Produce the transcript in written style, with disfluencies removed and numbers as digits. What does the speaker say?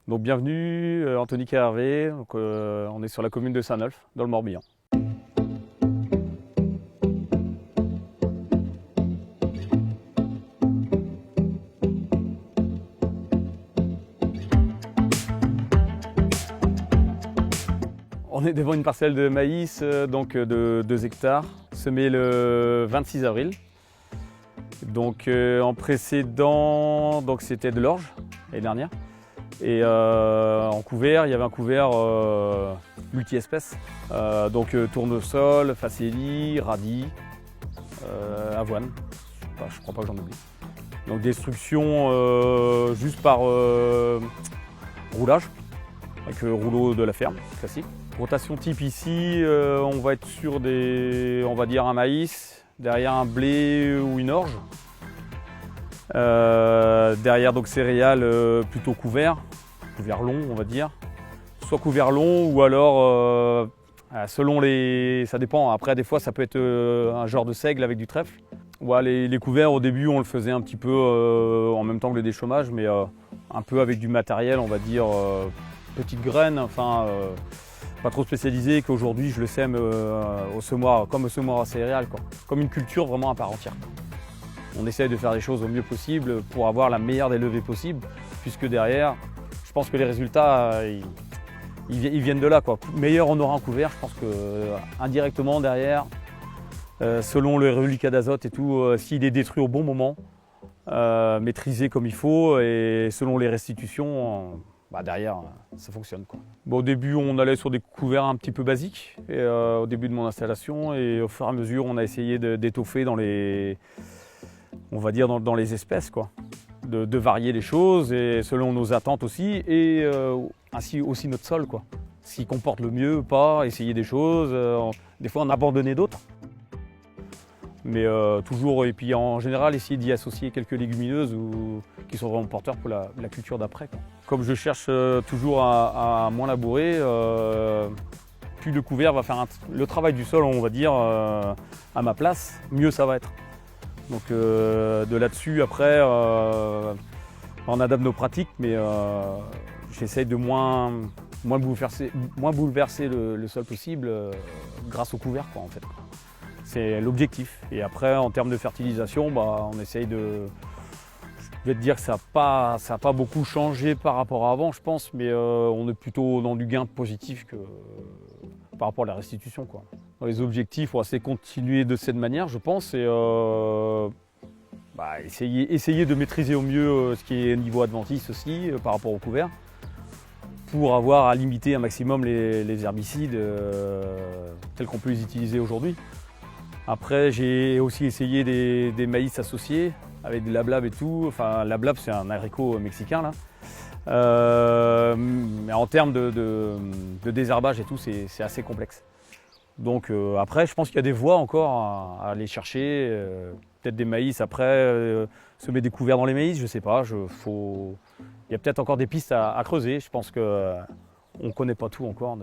Donc bienvenue, Anthony Hervé. On est sur la commune de Saint-Nolff, dans le Morbihan. On est devant une parcelle de maïs donc de 2 hectares, semée le 26 avril. Donc en précédent, c'était de l'orge l'année dernière. Et en couvert, il y avait un couvert multi-espèces. Donc tournesol, facélie, radis, avoine. Je crois pas que j'en oublie. Donc destruction juste par roulage, avec le rouleau de la ferme, classique. Rotation type ici, on va être sur on va dire un maïs, derrière un blé ou une orge. Derrière donc céréales plutôt couvert long on va dire. Soit couvert long ou alors selon ça dépend. Après des fois ça peut être un genre de seigle avec du trèfle. Ouais, les couverts au début on le faisait un petit peu en même temps que le déchômage, mais un peu avec du matériel on va dire petites graines, enfin pas trop spécialisé, qu'aujourd'hui je le sème au semoir, comme au semoir à céréales, quoi. Comme une culture vraiment à part entière. On essaye de faire les choses au mieux possible pour avoir la meilleure des levées possibles, puisque derrière, je pense que les résultats, ils viennent de là, quoi. Meilleur on aura en couvert, je pense que indirectement derrière, selon le reliquat d'azote et tout, s'il est détruit au bon moment, maîtrisé comme il faut, et selon les restitutions, derrière, ça fonctionne, quoi. Bon, au début, on allait sur des couverts un petit peu basiques, au début de mon installation, et au fur et à mesure, on a essayé d'étoffer on va dire dans les espèces, quoi. De varier les choses, et selon nos attentes aussi, et ainsi aussi notre sol, quoi. S'il comporte le mieux ou pas, essayer des choses, des fois en abandonner d'autres. Mais toujours, et puis en général, essayer d'y associer quelques légumineuses qui sont vraiment porteurs pour la culture d'après, quoi. Comme je cherche toujours à moins labourer, plus le couvert va faire le travail du sol, on va dire, à ma place, mieux ça va être. Donc de là-dessus, après, on adapte nos pratiques, mais j'essaye de moins bouleverser le sol possible grâce au couvert, quoi, en fait. C'est l'objectif. Et après, en termes de fertilisation, on essaye de... Je vais te dire que ça n'a pas beaucoup changé par rapport à avant, je pense, mais on est plutôt dans du gain positif que par rapport à la restitution, quoi. Dans les objectifs, on va essayer de continuer de cette manière, je pense, et essayer de maîtriser au mieux ce qui est niveau adventice aussi, par rapport au couvert, pour avoir à limiter un maximum les herbicides tels qu'on peut les utiliser aujourd'hui. Après, j'ai aussi essayé des maïs associés avec de l'ablab et tout. Enfin, l'ablab, c'est un haricot mexicain, là. Mais en termes de désherbage et tout, c'est assez complexe. Donc après, je pense qu'il y a des voies encore à aller chercher. Peut-être des maïs après, semer des couverts dans les maïs, je sais pas. Il y a peut-être encore des pistes à creuser. Je pense qu'on ne connaît pas tout encore.